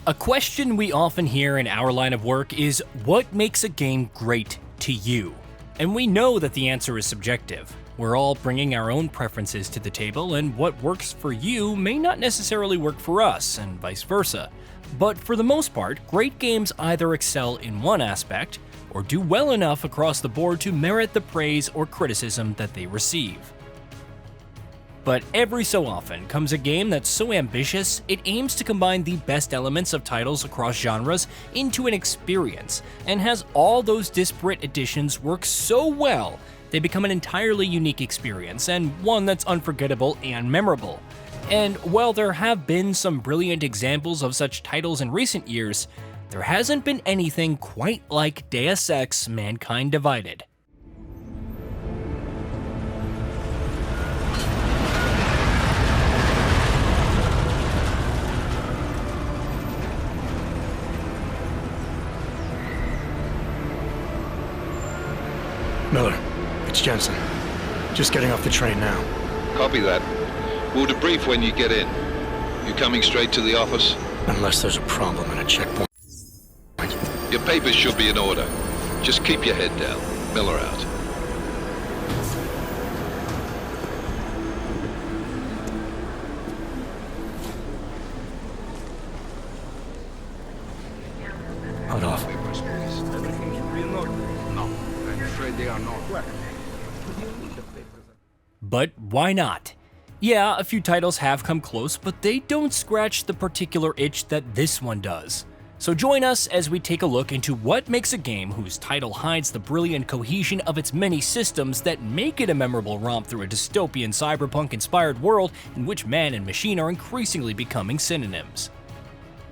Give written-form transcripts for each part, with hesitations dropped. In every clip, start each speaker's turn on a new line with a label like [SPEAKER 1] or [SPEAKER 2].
[SPEAKER 1] A question we often hear in our line of work is, what makes a game great to you? And we know that the answer is subjective. We're all bringing our own preferences to the table, and what works for you may not necessarily work for us, and vice versa. But for the most part, great games either excel in one aspect, or do well enough across the board to merit the praise or criticism that they receive. But every so often comes a game that's so ambitious, it aims to combine the best elements of titles across genres into an experience, and has all those disparate additions work so well, they become an entirely unique experience, and one that's unforgettable and memorable. And while there have been some brilliant examples of such titles in recent years, there hasn't been anything quite like Deus Ex: Mankind Divided.
[SPEAKER 2] Miller, it's Jensen. Just getting off the train now.
[SPEAKER 3] Copy that. We'll debrief when you get in. You coming straight to the office?
[SPEAKER 2] Unless there's a problem at a checkpoint.
[SPEAKER 3] Your papers should be in order. Just keep your head down. Miller out.
[SPEAKER 2] Hold off.
[SPEAKER 1] But why not? Yeah, a few titles have come close, but they don't scratch the particular itch that this one does. So join us as we take a look into what makes a game whose title hides the brilliant cohesion of its many systems that make it a memorable romp through a dystopian cyberpunk-inspired world in which man and machine are increasingly becoming synonyms.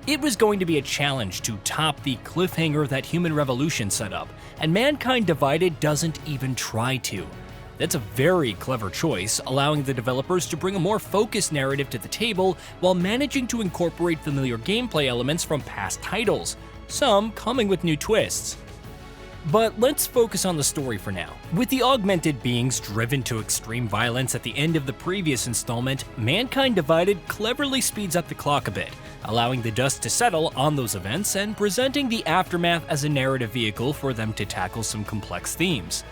[SPEAKER 1] It was going to be a challenge to top the cliffhanger that Human Revolution set up, and Mankind Divided doesn't even try to. That's a very clever choice, allowing the developers to bring a more focused narrative to the table while managing to incorporate familiar gameplay elements from past titles, some coming with new twists. But let's focus on the story for now. With the augmented beings driven to extreme violence at the end of the previous installment, Mankind Divided cleverly speeds up the clock a bit, allowing the dust to settle on those events and presenting the aftermath as a narrative vehicle for them to tackle some complex themes.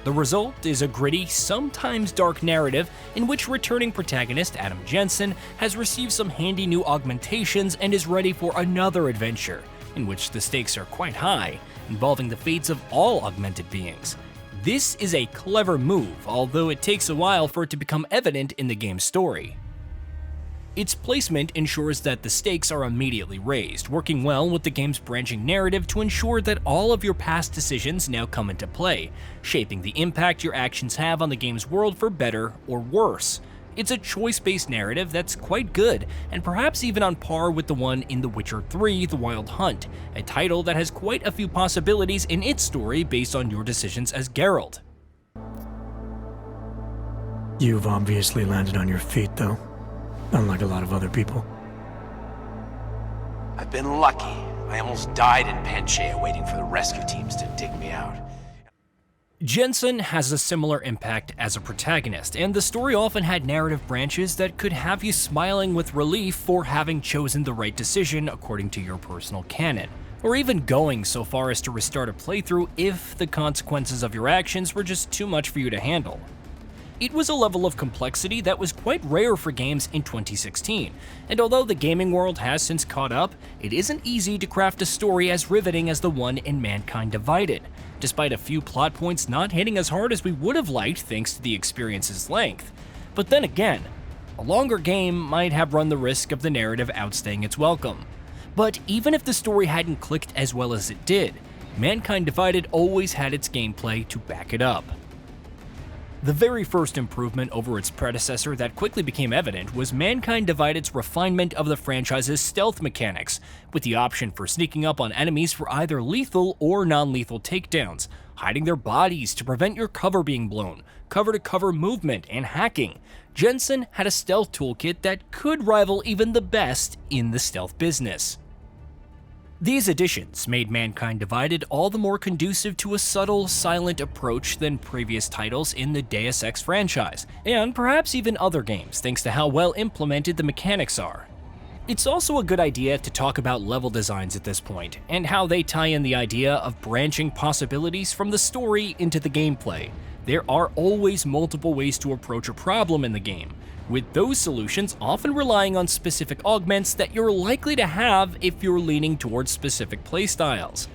[SPEAKER 1] The result is a gritty, sometimes dark narrative in which returning protagonist Adam Jensen has received some handy new augmentations and is ready for another adventure, in which the stakes are quite high, involving the fates of all augmented beings. This is a clever move, although it takes a while for it to become evident in the game's story. Its placement ensures that the stakes are immediately raised, working well with the game's branching narrative to ensure that all of your past decisions now come into play, shaping the impact your actions have on the game's world for better or worse. It's a choice-based narrative that's quite good, and perhaps even on par with the one in The Witcher 3: The Wild Hunt, a title that has quite a few possibilities in its story based on your decisions as Geralt.
[SPEAKER 2] You've obviously landed on your feet, though. Unlike a lot of other people.
[SPEAKER 4] I've been lucky. I almost died in Panchaea waiting for the rescue teams to dig me out.
[SPEAKER 1] Jensen has a similar impact as a protagonist, and the story often had narrative branches that could have you smiling with relief for having chosen the right decision according to your personal canon, or even going so far as to restart a playthrough if the consequences of your actions were just too much for you to handle. It was a level of complexity that was quite rare for games in 2016, and although the gaming world has since caught up, it isn't easy to craft a story as riveting as the one in Mankind Divided, despite a few plot points not hitting as hard as we would have liked thanks to the experience's length. But then again, a longer game might have run the risk of the narrative outstaying its welcome. But even if the story hadn't clicked as well as it did, Mankind Divided always had its gameplay to back it up. The very first improvement over its predecessor that quickly became evident was Mankind Divided's refinement of the franchise's stealth mechanics, with the option for sneaking up on enemies for either lethal or non-lethal takedowns, hiding their bodies to prevent your cover being blown, cover-to-cover movement, and hacking. Jensen had a stealth toolkit that could rival even the best in the stealth business. These additions made Mankind Divided all the more conducive to a subtle, silent approach than previous titles in the Deus Ex franchise, and perhaps even other games thanks to how well implemented the mechanics are. It's also a good idea to talk about level designs at this point, and how they tie in the idea of branching possibilities from the story into the gameplay. There are always multiple ways to approach a problem in the game, with those solutions often relying on specific augments that you're likely to have if you're leaning towards specific playstyles.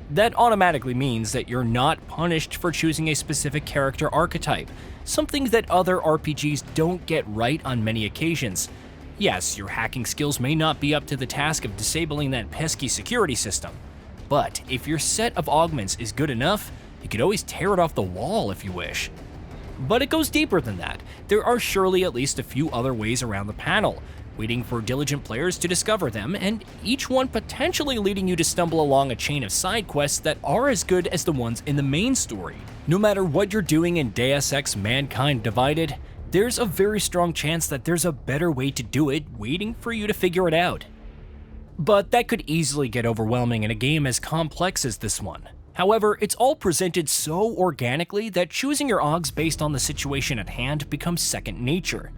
[SPEAKER 1] That automatically means that you're not punished for choosing a specific character archetype, something that other RPGs don't get right on many occasions. Yes, your hacking skills may not be up to the task of disabling that pesky security system, but if your set of augments is good enough, you could always tear it off the wall if you wish. But it goes deeper than that. There are surely at least a few other ways around the panel, waiting for diligent players to discover them, and each one potentially leading you to stumble along a chain of side quests that are as good as the ones in the main story. No matter what you're doing in Deus Ex Mankind Divided, there's a very strong chance that there's a better way to do it waiting for you to figure it out. But that could easily get overwhelming in a game as complex as this one. However, it's all presented so organically that choosing your augs based on the situation at hand becomes second nature.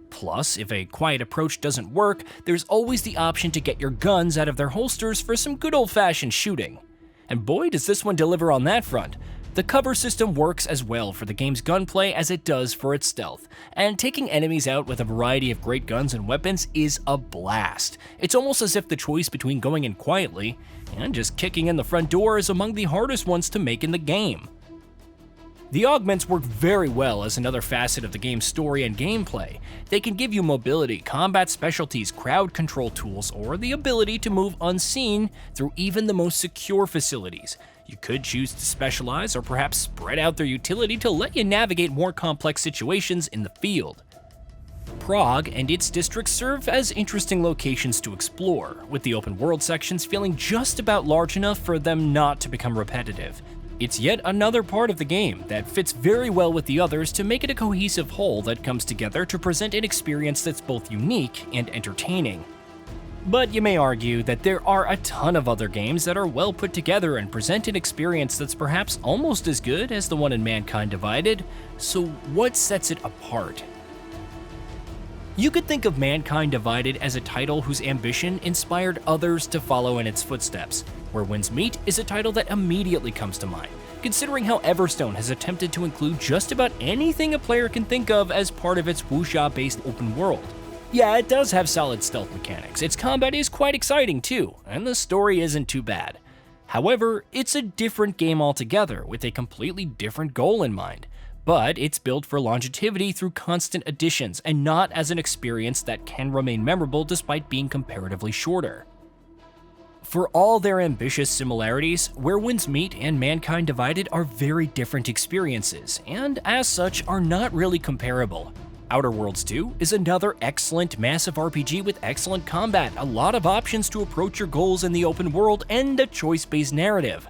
[SPEAKER 1] Plus, if a quiet approach doesn't work, there's always the option to get your guns out of their holsters for some good old-fashioned shooting. And boy, does this one deliver on that front. The cover system works as well for the game's gunplay as it does for its stealth, and taking enemies out with a variety of great guns and weapons is a blast. It's almost as if the choice between going in quietly and just kicking in the front door is among the hardest ones to make in the game. The augments work very well as another facet of the game's story and gameplay. They can give you mobility, combat specialties, crowd control tools, or the ability to move unseen through even the most secure facilities. You could choose to specialize or perhaps spread out their utility to let you navigate more complex situations in the field. Prague and its districts serve as interesting locations to explore, with the open world sections feeling just about large enough for them not to become repetitive. It's yet another part of the game that fits very well with the others to make it a cohesive whole that comes together to present an experience that's both unique and entertaining. But you may argue that there are a ton of other games that are well put together and present an experience that's perhaps almost as good as the one in Mankind Divided, so what sets it apart? You could think of Mankind Divided as a title whose ambition inspired others to follow in its footsteps, where Winds Meet is a title that immediately comes to mind, considering how Everstone has attempted to include just about anything a player can think of as part of its wuxia-based open world. Yeah, it does have solid stealth mechanics, its combat is quite exciting too, and the story isn't too bad. However, it's a different game altogether, with a completely different goal in mind. But it's built for longevity through constant additions and not as an experience that can remain memorable despite being comparatively shorter. For all their ambitious similarities, Where Winds Meet and Mankind Divided are very different experiences, and as such are not really comparable. Outer Worlds 2 is another excellent massive RPG with excellent combat, a lot of options to approach your goals in the open world, and a choice-based narrative.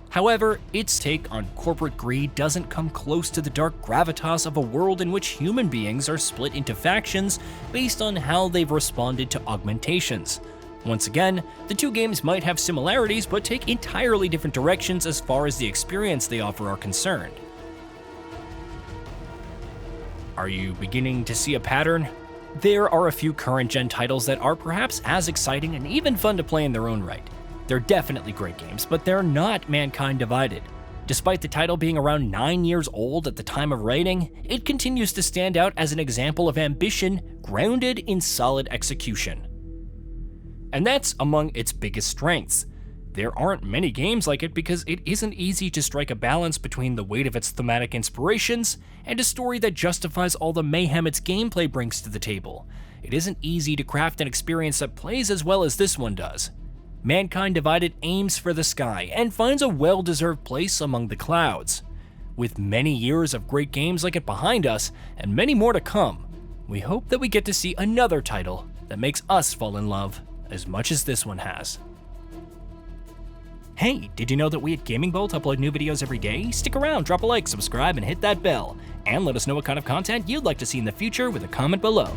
[SPEAKER 1] However, its take on corporate greed doesn't come close to the dark gravitas of a world in which human beings are split into factions based on how they've responded to augmentations. Once again, the two games might have similarities but take entirely different directions as far as the experience they offer are concerned. Are you beginning to see a pattern? There are a few current-gen titles that are perhaps as exciting and even fun to play in their own right. They're definitely great games, but they're not Mankind Divided. Despite the title being around 9 years old at the time of writing, it continues to stand out as an example of ambition grounded in solid execution. And that's among its biggest strengths. There aren't many games like it because it isn't easy to strike a balance between the weight of its thematic inspirations and a story that justifies all the mayhem its gameplay brings to the table. It isn't easy to craft an experience that plays as well as this one does. Mankind Divided aims for the sky and finds a well-deserved place among the clouds. With many years of great games like it behind us, and many more to come, we hope that we get to see another title that makes us fall in love as much as this one has. Hey, did you know that we at GamingBolt upload new videos every day? Stick around, drop a like, subscribe, and hit that bell. And let us know what kind of content you'd like to see in the future with a comment below.